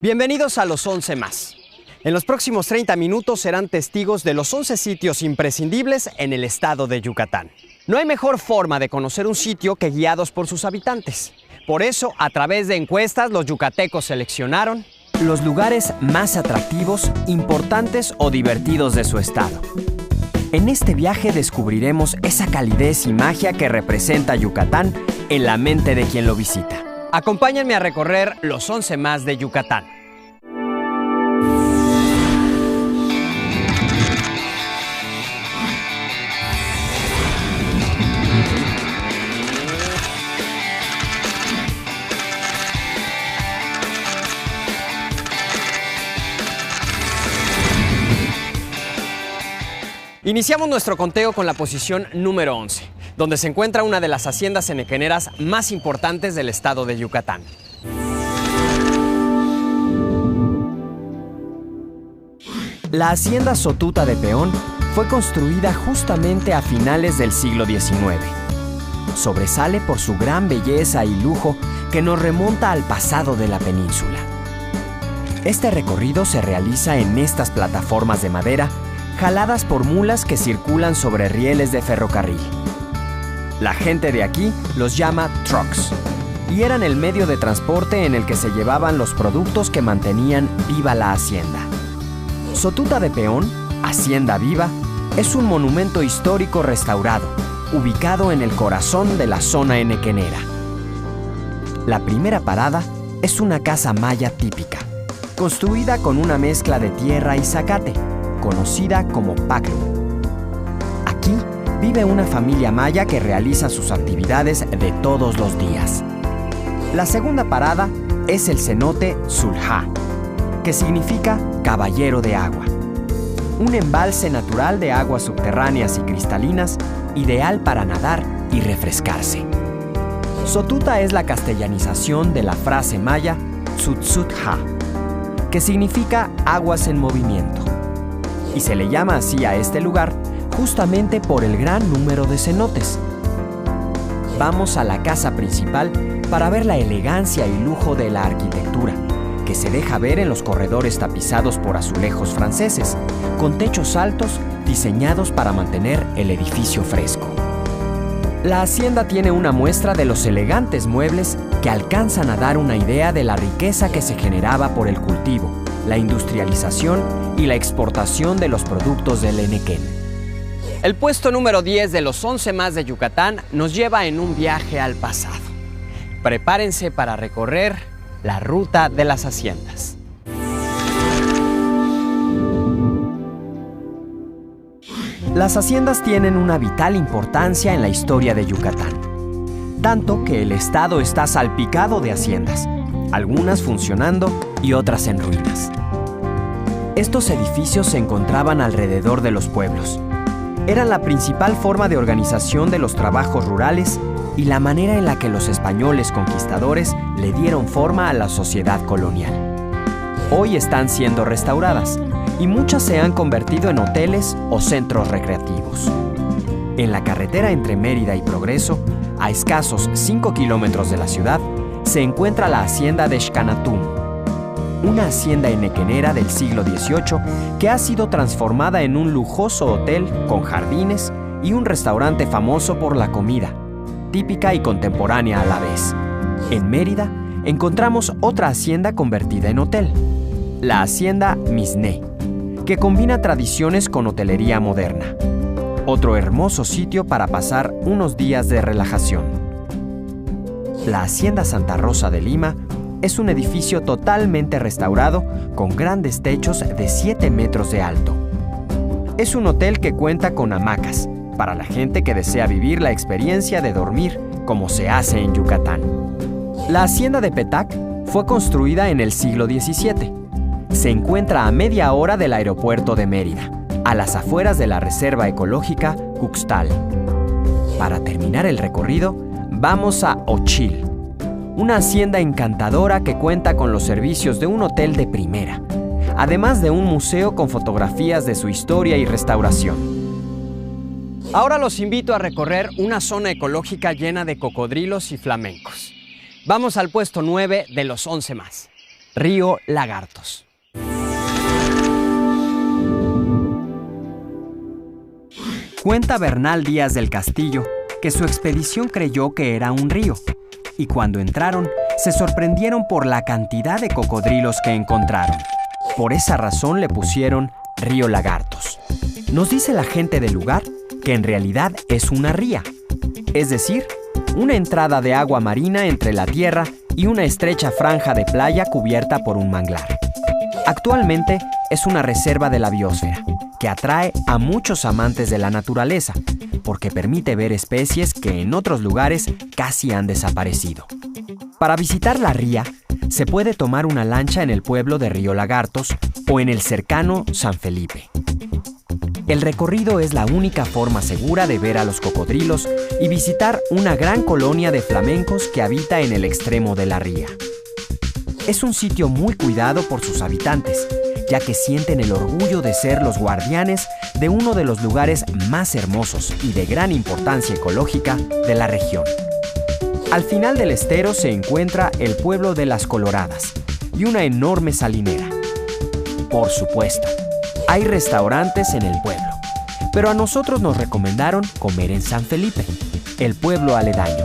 Bienvenidos a los 11 más. En los próximos 30 minutos serán testigos de los 11 sitios imprescindibles en el estado de Yucatán. No hay mejor forma de conocer un sitio que guiados por sus habitantes. Por eso, a través de encuestas, los yucatecos seleccionaron los lugares más atractivos, importantes o divertidos de su estado. En este viaje descubriremos esa calidez y magia que representa Yucatán en la mente de quien lo visita. Acompáñenme a recorrer los 11 más de Yucatán. Iniciamos nuestro conteo con la posición número 11, donde se encuentra una de las haciendas henequeneras más importantes del estado de Yucatán. La hacienda Sotuta de Peón fue construida justamente a finales del siglo XIX. Sobresale por su gran belleza y lujo que nos remonta al pasado de la península. Este recorrido se realiza en estas plataformas de madera jaladas por mulas que circulan sobre rieles de ferrocarril. La gente de aquí los llama trucks y eran el medio de transporte en el que se llevaban los productos que mantenían viva la hacienda. Sotuta de Peón, Hacienda Viva, es un monumento histórico restaurado, ubicado en el corazón de la zona henequenera. La primera parada es una casa maya típica, construida con una mezcla de tierra y zacate, conocida como Paclu. Aquí vive una familia maya que realiza sus actividades de todos los días. La segunda parada es el cenote Zulhá, que significa caballero de agua. Un embalse natural de aguas subterráneas y cristalinas, ideal para nadar y refrescarse. Sotuta es la castellanización de la frase maya Tzutzutha, que significa aguas en movimiento. Y se le llama así a este lugar justamente por el gran número de cenotes. Vamos a la casa principal para ver la elegancia y lujo de la arquitectura, que se deja ver en los corredores tapizados por azulejos franceses, con techos altos diseñados para mantener el edificio fresco. La hacienda tiene una muestra de los elegantes muebles que alcanzan a dar una idea de la riqueza que se generaba por el cultivo, la industrialización y la exportación de los productos del Henequén. El puesto número 10 de los 11 más de Yucatán nos lleva en un viaje al pasado. Prepárense para recorrer la ruta de las haciendas. Las haciendas tienen una vital importancia en la historia de Yucatán, tanto que el estado está salpicado de haciendas, algunas funcionando y otras en ruinas. Estos edificios se encontraban alrededor de los pueblos. Eran la principal forma de organización de los trabajos rurales y la manera en la que los españoles conquistadores le dieron forma a la sociedad colonial. Hoy están siendo restauradas y muchas se han convertido en hoteles o centros recreativos. En la carretera entre Mérida y Progreso, a escasos 5 kilómetros de la ciudad, se encuentra la hacienda de Xcanatún, una hacienda henequenera del siglo XVIII que ha sido transformada en un lujoso hotel con jardines y un restaurante famoso por la comida, típica y contemporánea a la vez. En Mérida encontramos otra hacienda convertida en hotel, la hacienda Misné, que combina tradiciones con hotelería moderna. Otro hermoso sitio para pasar unos días de relajación. La hacienda Santa Rosa de Lima es un edificio totalmente restaurado con grandes techos de 7 metros de alto. Es un hotel que cuenta con hamacas para la gente que desea vivir la experiencia de dormir como se hace en Yucatán. La hacienda de Petac fue construida en el siglo XVII. Se encuentra a media hora del aeropuerto de Mérida, a las afueras de la reserva ecológica Cuxtal. Para terminar el recorrido, vamos a Ochil, una hacienda encantadora que cuenta con los servicios de un hotel de primera, además de un museo con fotografías de su historia y restauración. Ahora los invito a recorrer una zona ecológica llena de cocodrilos y flamencos. Vamos al puesto 9 de los 11 más. Río Lagartos. Cuenta Bernal Díaz del Castillo que su expedición creyó que era un río, y cuando entraron, se sorprendieron por la cantidad de cocodrilos que encontraron. Por esa razón le pusieron Río Lagartos. Nos dice la gente del lugar que en realidad es una ría, es decir, una entrada de agua marina entre la tierra y una estrecha franja de playa cubierta por un manglar. Actualmente es una reserva de la biosfera que atrae a muchos amantes de la naturaleza porque permite ver especies que en otros lugares casi han desaparecido. Para visitar la ría, se puede tomar una lancha en el pueblo de Río Lagartos o en el cercano San Felipe. El recorrido es la única forma segura de ver a los cocodrilos y visitar una gran colonia de flamencos que habita en el extremo de la ría. Es un sitio muy cuidado por sus habitantes, ya que sienten el orgullo de ser los guardianes de uno de los lugares más hermosos y de gran importancia ecológica de la región. Al final del estero se encuentra el pueblo de Las Coloradas y una enorme salinera. Por supuesto, hay restaurantes en el pueblo, pero a nosotros nos recomendaron comer en San Felipe, el pueblo aledaño.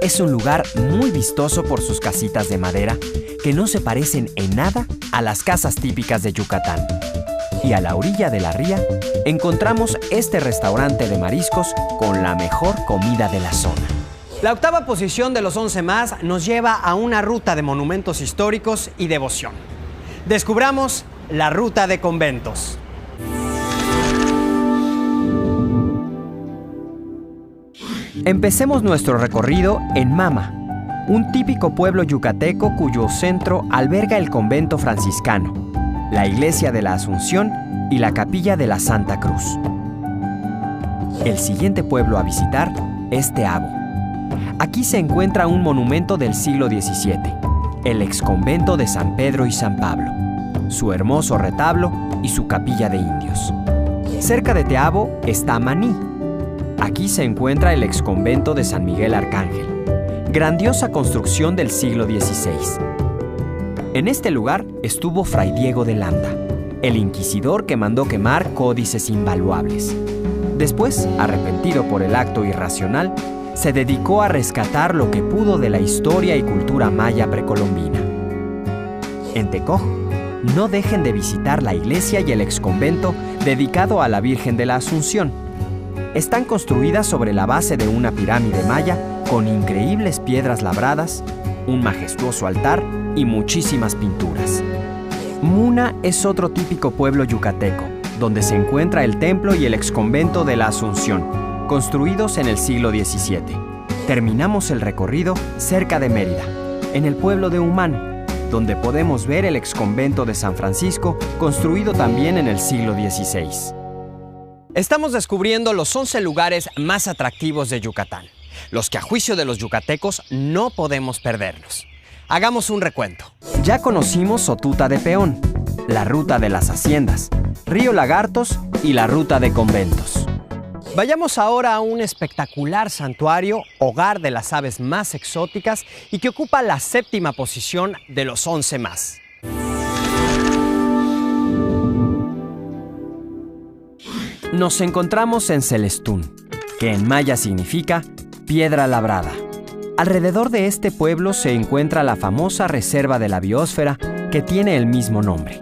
Es un lugar muy vistoso por sus casitas de madera que no se parecen en nada a las casas típicas de Yucatán. Y a la orilla de la ría encontramos este restaurante de mariscos con la mejor comida de la zona. La octava posición de los 11 más nos lleva a una ruta de monumentos históricos y devoción. Descubramos la ruta de conventos. Empecemos nuestro recorrido en Mama, un típico pueblo yucateco cuyo centro alberga el convento franciscano, la iglesia de la Asunción y la capilla de la Santa Cruz. El siguiente pueblo a visitar es Teabo. Aquí se encuentra un monumento del siglo XVII, el exconvento de San Pedro y San Pablo, su hermoso retablo y su capilla de indios. Cerca de Teabo está Maní. Aquí se encuentra el exconvento de San Miguel Arcángel, grandiosa construcción del siglo XVI. En este lugar estuvo Fray Diego de Landa, el inquisidor que mandó quemar códices invaluables. Después, arrepentido por el acto irracional, se dedicó a rescatar lo que pudo de la historia y cultura maya precolombina. En Tecoj, no dejen de visitar la iglesia y el exconvento dedicado a la Virgen de la Asunción. Están construidas sobre la base de una pirámide maya con increíbles piedras labradas, un majestuoso altar y muchísimas pinturas. Muna es otro típico pueblo yucateco, donde se encuentra el templo y el exconvento de la Asunción, construidos en el siglo XVII. Terminamos el recorrido cerca de Mérida, en el pueblo de Humán, donde podemos ver el exconvento de San Francisco, construido también en el siglo XVI. Estamos descubriendo los 11 lugares más atractivos de Yucatán, los que a juicio de los yucatecos no podemos perdernos. Hagamos un recuento. Ya conocimos Sotuta de Peón, la ruta de las haciendas, Río Lagartos y la ruta de conventos. Vayamos ahora a un espectacular santuario, hogar de las aves más exóticas y que ocupa la 7ª posición de los 11 más. Nos encontramos en Celestún, que en maya significa piedra labrada. Alrededor de este pueblo se encuentra la famosa reserva de la biosfera que tiene el mismo nombre.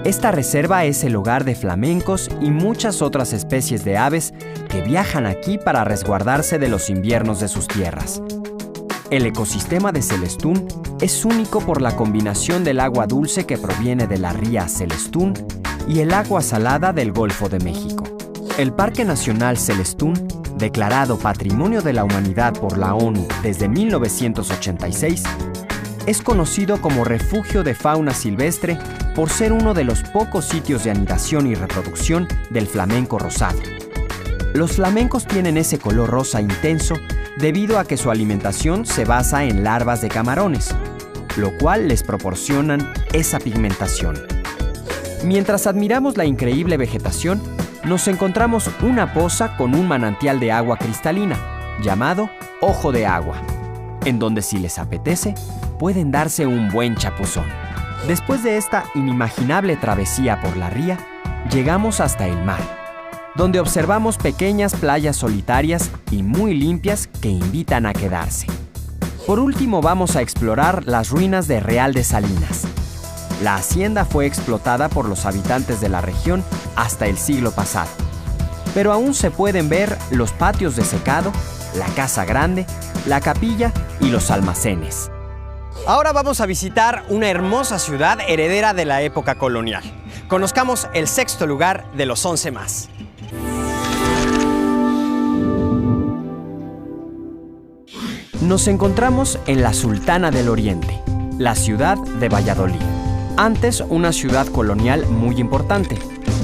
Esta reserva es el hogar de flamencos y muchas otras especies de aves que viajan aquí para resguardarse de los inviernos de sus tierras. El ecosistema de Celestún es único por la combinación del agua dulce que proviene de la ría Celestún y el agua salada del Golfo de México. El Parque Nacional Celestún, declarado Patrimonio de la Humanidad por la ONU desde 1986, es conocido como refugio de fauna silvestre por ser uno de los pocos sitios de anidación y reproducción del flamenco rosado. Los flamencos tienen ese color rosa intenso debido a que su alimentación se basa en larvas de camarones, lo cual les proporcionan esa pigmentación. Mientras admiramos la increíble vegetación, nos encontramos una poza con un manantial de agua cristalina, llamado Ojo de Agua, en donde si les apetece, pueden darse un buen chapuzón. Después de esta inimaginable travesía por la ría, llegamos hasta el mar, donde observamos pequeñas playas solitarias y muy limpias que invitan a quedarse. Por último, vamos a explorar las ruinas de Real de Salinas. La hacienda fue explotada por los habitantes de la región hasta el siglo pasado, pero aún se pueden ver los patios de secado, la casa grande, la capilla y los almacenes. Ahora vamos a visitar una hermosa ciudad heredera de la época colonial. Conozcamos el sexto lugar de los 11 más. Nos encontramos en la Sultana del Oriente, la ciudad de Valladolid. Antes una ciudad colonial muy importante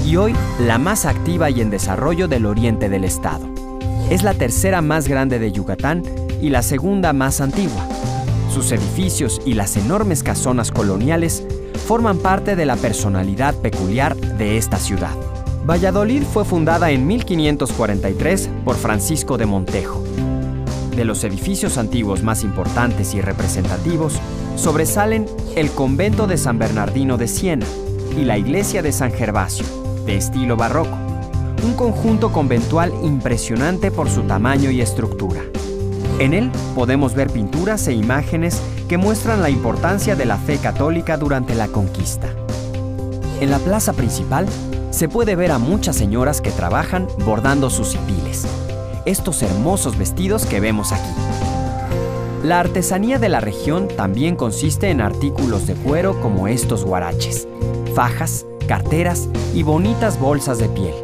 y hoy la más activa y en desarrollo del oriente del estado. Es la tercera más grande de Yucatán y la segunda más antigua. Sus edificios y las enormes casonas coloniales forman parte de la personalidad peculiar de esta ciudad. Valladolid fue fundada en 1543 por Francisco de Montejo. De los edificios antiguos más importantes y representativos, sobresalen el convento de San Bernardino de Siena y la iglesia de San Gervasio, de estilo barroco, un conjunto conventual impresionante por su tamaño y estructura. En él podemos ver pinturas e imágenes que muestran la importancia de la fe católica durante la conquista. En la plaza principal se puede ver a muchas señoras que trabajan bordando sus hipiles, estos hermosos vestidos que vemos aquí. La artesanía de la región también consiste en artículos de cuero como estos huaraches, fajas, carteras y bonitas bolsas de piel.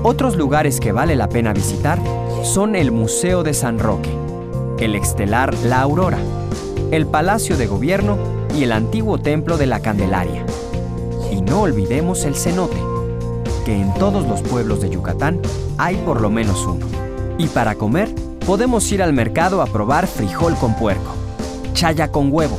Otros lugares que vale la pena visitar son el Museo de San Roque, el Extelar La Aurora, el Palacio de Gobierno y el antiguo Templo de la Candelaria. Y no olvidemos el cenote, que en todos los pueblos de Yucatán hay por lo menos uno. Y para comer, podemos ir al mercado a probar frijol con puerco, chaya con huevo,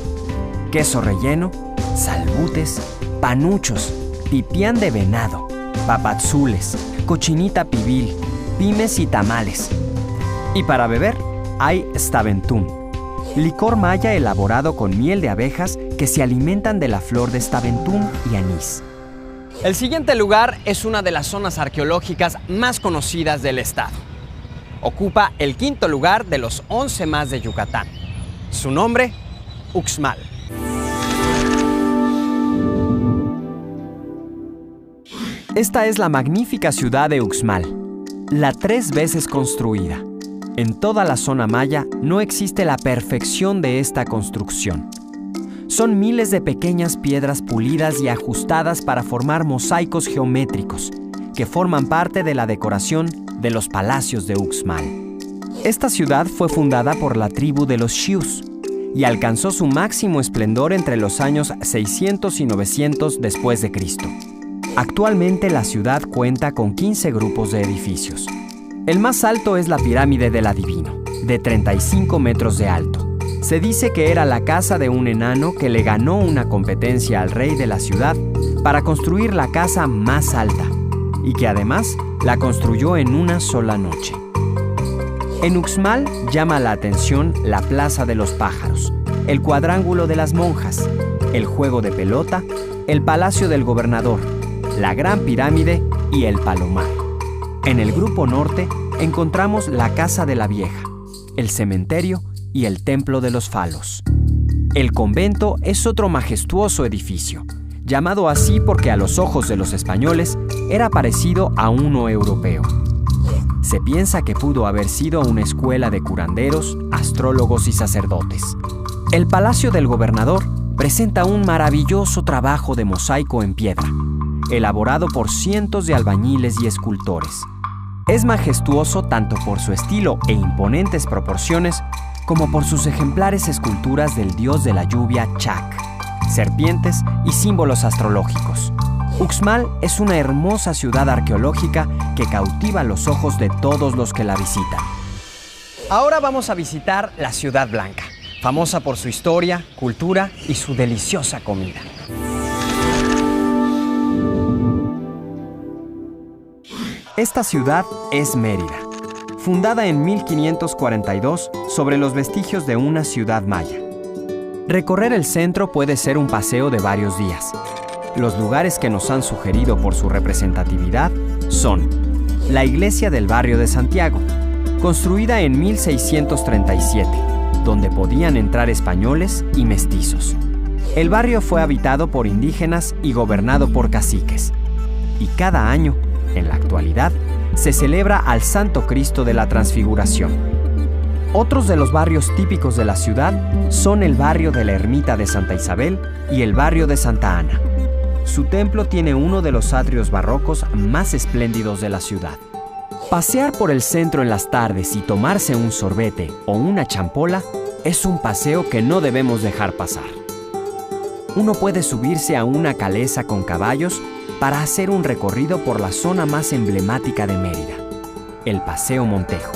queso relleno, salbutes, panuchos, pipián de venado, papazules, cochinita pibil, pimes y tamales. Y para beber, hay Staventum, licor maya elaborado con miel de abejas que se alimentan de la flor de Staventum y anís. El siguiente lugar es una de las zonas arqueológicas más conocidas del estado. Ocupa el quinto lugar de los 11 más de Yucatán. Su nombre, Uxmal. Esta es la magnífica ciudad de Uxmal, la 3 veces construida. En toda la zona maya no existe la perfección de esta construcción. Son miles de pequeñas piedras pulidas y ajustadas para formar mosaicos geométricos que forman parte de la decoración de los palacios de Uxmal. Esta ciudad fue fundada por la tribu de los Xiús y alcanzó su máximo esplendor entre los años 600 y 900 después de Cristo. Actualmente la ciudad cuenta con 15 grupos de edificios. El más alto es la Pirámide del Adivino, de 35 metros de alto. Se dice que era la casa de un enano que le ganó una competencia al rey de la ciudad para construir la casa más alta, y que además la construyó en una sola noche. En Uxmal llama la atención la Plaza de los Pájaros, el Cuadrángulo de las Monjas, el Juego de Pelota, el Palacio del Gobernador, la Gran Pirámide y el Palomar. En el grupo norte encontramos la Casa de la Vieja, el cementerio y el Templo de los Falos. El convento es otro majestuoso edificio, llamado así porque a los ojos de los españoles era parecido a uno europeo. Se piensa que pudo haber sido una escuela de curanderos, astrólogos y sacerdotes. El Palacio del Gobernador presenta un maravilloso trabajo de mosaico en piedra, elaborado por cientos de albañiles y escultores. Es majestuoso tanto por su estilo e imponentes proporciones como por sus ejemplares esculturas del dios de la lluvia Chac, serpientes y símbolos astrológicos. Uxmal es una hermosa ciudad arqueológica que cautiva los ojos de todos los que la visitan. Ahora vamos a visitar la Ciudad Blanca, famosa por su historia, cultura y su deliciosa comida. Esta ciudad es Mérida, fundada en 1542 sobre los vestigios de una ciudad maya. Recorrer el centro puede ser un paseo de varios días. Los lugares que nos han sugerido por su representatividad son la iglesia del barrio de Santiago, construida en 1637, donde podían entrar españoles y mestizos. El barrio fue habitado por indígenas y gobernado por caciques. Y cada año, en la actualidad, se celebra al Santo Cristo de la Transfiguración. Otros de los barrios típicos de la ciudad son el barrio de la Ermita de Santa Isabel y el barrio de Santa Ana. Su templo tiene uno de los atrios barrocos más espléndidos de la ciudad. Pasear por el centro en las tardes y tomarse un sorbete o una champola es un paseo que no debemos dejar pasar. Uno puede subirse a una calesa con caballos para hacer un recorrido por la zona más emblemática de Mérida, el Paseo Montejo.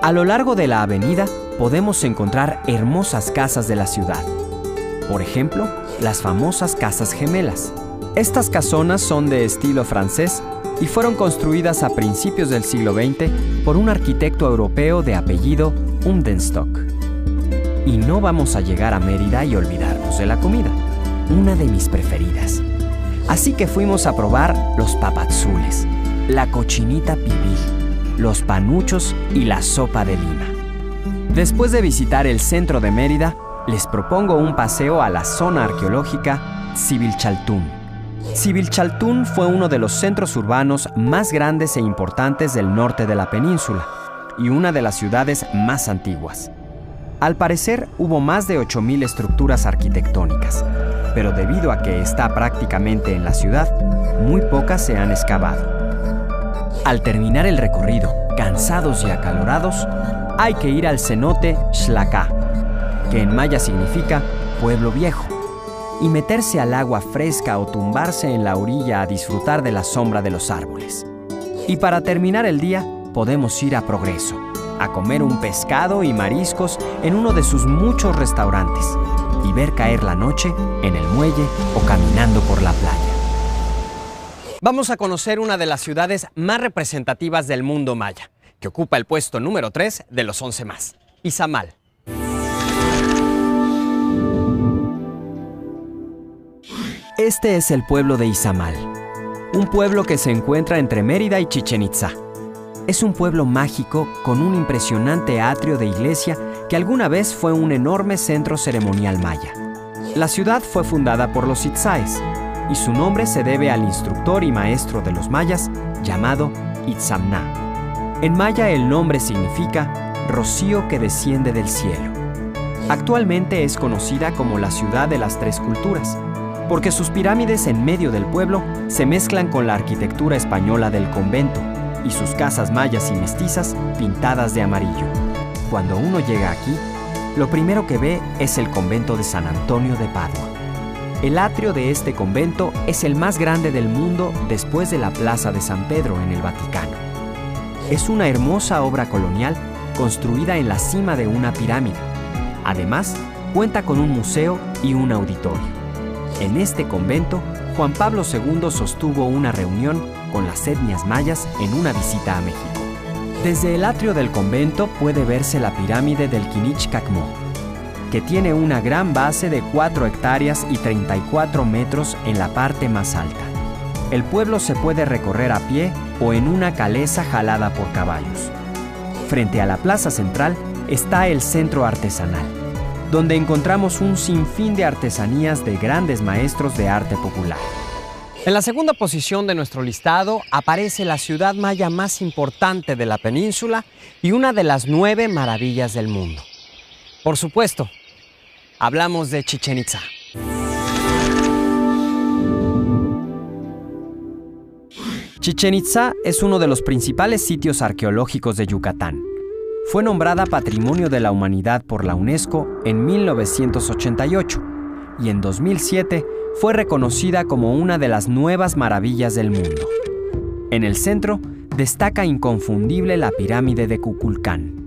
A lo largo de la avenida podemos encontrar hermosas casas de la ciudad. Por ejemplo, las famosas Casas Gemelas. Estas casonas son de estilo francés y fueron construidas a principios del siglo XX por un arquitecto europeo de apellido Undenstock. Y no vamos a llegar a Mérida y olvidarnos de la comida, una de mis preferidas. Así que fuimos a probar los papazules, la cochinita pibil, los panuchos y la sopa de lima. Después de visitar el centro de Mérida, les propongo un paseo a la zona arqueológica Xivilchaltún. Xivilchaltún fue uno de los centros urbanos más grandes e importantes del norte de la península y una de las ciudades más antiguas. Al parecer, hubo más de 8.000 estructuras arquitectónicas, pero debido a que está prácticamente en la ciudad, muy pocas se han excavado. Al terminar el recorrido, cansados y acalorados, hay que ir al cenote Xlacá, que en maya significa pueblo viejo, y meterse al agua fresca o tumbarse en la orilla a disfrutar de la sombra de los árboles. Y para terminar el día, podemos ir a Progreso, a comer un pescado y mariscos en uno de sus muchos restaurantes y ver caer la noche en el muelle o caminando por la playa. Vamos a conocer una de las ciudades más representativas del mundo maya, que ocupa el puesto número 3 de los 11 más, Izamal. Este es el pueblo de Izamal, un pueblo que se encuentra entre Mérida y Chichén Itzá. Es un pueblo mágico con un impresionante atrio de iglesia que alguna vez fue un enorme centro ceremonial maya. La ciudad fue fundada por los itzáes y su nombre se debe al instructor y maestro de los mayas llamado Itzamná. En maya el nombre significa rocío que desciende del cielo. Actualmente es conocida como la ciudad de las tres culturas, porque sus pirámides en medio del pueblo se mezclan con la arquitectura española del convento y sus casas mayas y mestizas pintadas de amarillo. Cuando uno llega aquí, lo primero que ve es el convento de San Antonio de Padua. El atrio de este convento es el más grande del mundo después de la Plaza de San Pedro en el Vaticano. Es una hermosa obra colonial construida en la cima de una pirámide. Además, cuenta con un museo y un auditorio. En este convento, Juan Pablo II sostuvo una reunión con las etnias mayas en una visita a México. Desde el atrio del convento puede verse la pirámide del Quinichcacmó, que tiene una gran base de 4 hectáreas y 34 metros en la parte más alta. El pueblo se puede recorrer a pie o en una calesa jalada por caballos. Frente a la plaza central está el centro artesanal, donde encontramos un sinfín de artesanías de grandes maestros de arte popular. En la segunda posición de nuestro listado aparece la ciudad maya más importante de la península y una de las 9 maravillas del mundo. Por supuesto, hablamos de Chichén Itzá. Chichén Itzá es uno de los principales sitios arqueológicos de Yucatán. Fue nombrada Patrimonio de la Humanidad por la UNESCO en 1988 y en 2007 fue reconocida como una de las nuevas maravillas del mundo. En el centro destaca inconfundible la pirámide de Kukulcán,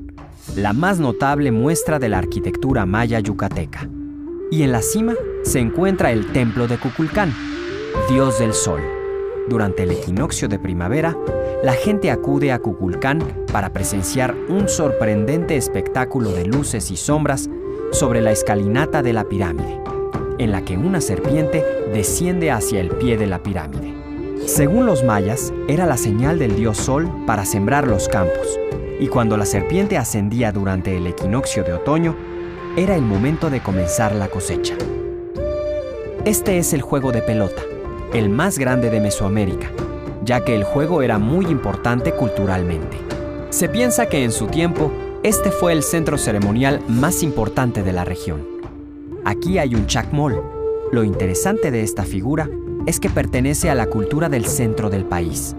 la más notable muestra de la arquitectura maya yucateca. Y en la cima se encuentra el templo de Kukulcán, dios del sol. Durante el equinoccio de primavera, la gente acude a Kukulcán para presenciar un sorprendente espectáculo de luces y sombras sobre la escalinata de la pirámide, en la que una serpiente desciende hacia el pie de la pirámide. Según los mayas, era la señal del dios Sol para sembrar los campos, y cuando la serpiente ascendía durante el equinoccio de otoño, era el momento de comenzar la cosecha. Este es el juego de pelota, el más grande de Mesoamérica, ya que el juego era muy importante culturalmente. Se piensa que en su tiempo, este fue el centro ceremonial más importante de la región. Aquí hay un chacmol. Lo interesante de esta figura es que pertenece a la cultura del centro del país.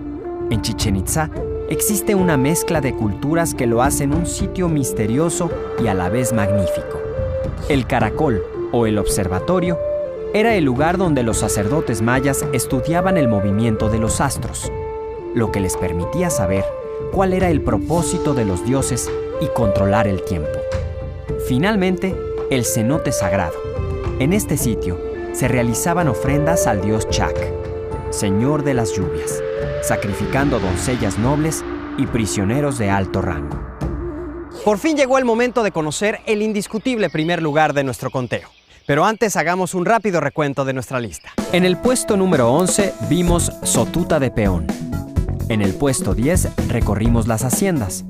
En Chichén Itzá existe una mezcla de culturas que lo hacen un sitio misterioso y a la vez magnífico. El caracol, o el observatorio, era el lugar donde los sacerdotes mayas estudiaban el movimiento de los astros, lo que les permitía saber cuál era el propósito de los dioses y controlar el tiempo. Finalmente, el cenote sagrado. En este sitio se realizaban ofrendas al dios Chac, señor de las lluvias, sacrificando doncellas nobles y prisioneros de alto rango. Por fin llegó el momento de conocer el indiscutible primer lugar de nuestro conteo. Pero antes hagamos un rápido recuento de nuestra lista. En el puesto número 11 vimos Sotuta de Peón. En el puesto 10 recorrimos las haciendas.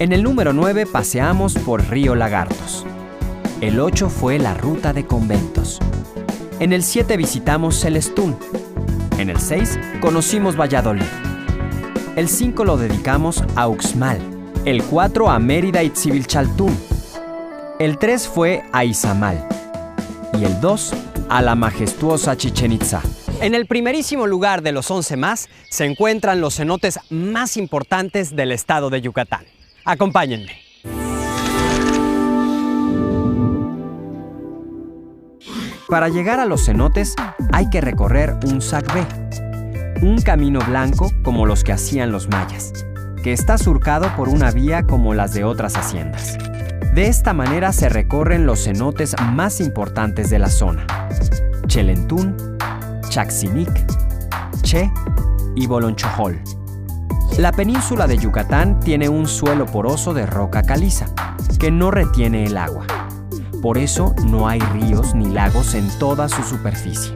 En el número 9 paseamos por Río Lagartos. El 8 fue la ruta de conventos. En el 7 visitamos Celestún. En el 6 conocimos Valladolid. El 5 lo dedicamos a Uxmal. El 4 a Mérida y Xivilchaltún. El 3 fue a Izamal. Y el 2 a la majestuosa Chichén Itzá. En el primerísimo lugar de los 11 más se encuentran los cenotes más importantes del estado de Yucatán. Acompáñenme. Para llegar a los cenotes hay que recorrer un sacbé, un camino blanco como los que hacían los mayas, que está surcado por una vía como las de otras haciendas. De esta manera se recorren los cenotes más importantes de la zona: Chelentún, Chaxinic, Che y Bolonchojol. La península de Yucatán tiene un suelo poroso de roca caliza, que no retiene el agua. Por eso no hay ríos ni lagos en toda su superficie.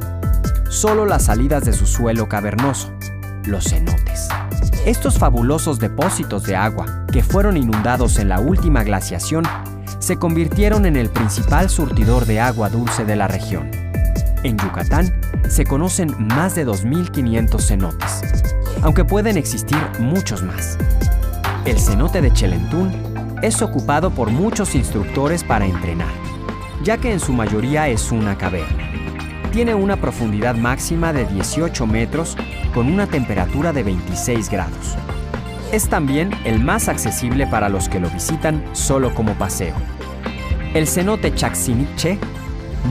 Solo las salidas de su suelo cavernoso, los cenotes. Estos fabulosos depósitos de agua, que fueron inundados en la última glaciación, se convirtieron en el principal surtidor de agua dulce de la región. En Yucatán se conocen más de 2.500 cenotes, aunque pueden existir muchos más. El cenote de Chelentún es ocupado por muchos instructores para entrenar, ya que en su mayoría es una caverna. Tiene una profundidad máxima de 18 metros con una temperatura de 26 grados. Es también el más accesible para los que lo visitan solo como paseo. El cenote Chaxinic-Che,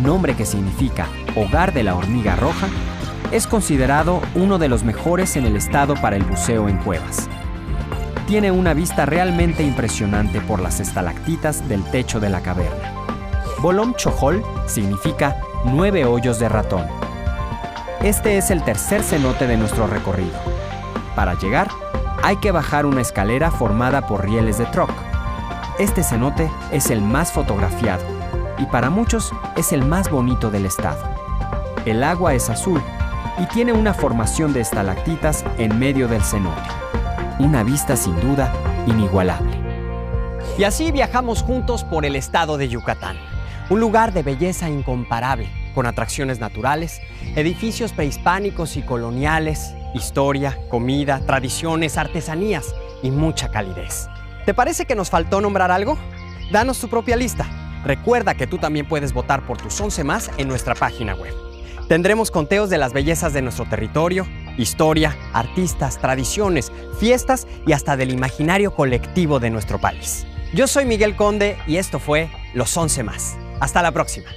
nombre que significa hogar de la hormiga roja, es considerado uno de los mejores en el estado para el buceo en cuevas. Tiene una vista realmente impresionante por las estalactitas del techo de la caverna. Bolonchojol significa 9 hoyos de ratón. Este es el tercer cenote de nuestro recorrido. Para llegar, hay que bajar una escalera formada por rieles de troc. Este cenote es el más fotografiado y para muchos es el más bonito del estado. El agua es azul y tiene una formación de estalactitas en medio del cenote. Una vista sin duda inigualable. Y así viajamos juntos por el estado de Yucatán, un lugar de belleza incomparable, con atracciones naturales, edificios prehispánicos y coloniales, historia, comida, tradiciones, artesanías y mucha calidez. ¿Te parece que nos faltó nombrar algo? Danos tu propia lista. Recuerda que tú también puedes votar por tus 11 más en nuestra página web. Tendremos conteos de las bellezas de nuestro territorio, historia, artistas, tradiciones, fiestas y hasta del imaginario colectivo de nuestro país. Yo soy Miguel Conde y esto fue Los 11 más. Hasta la próxima.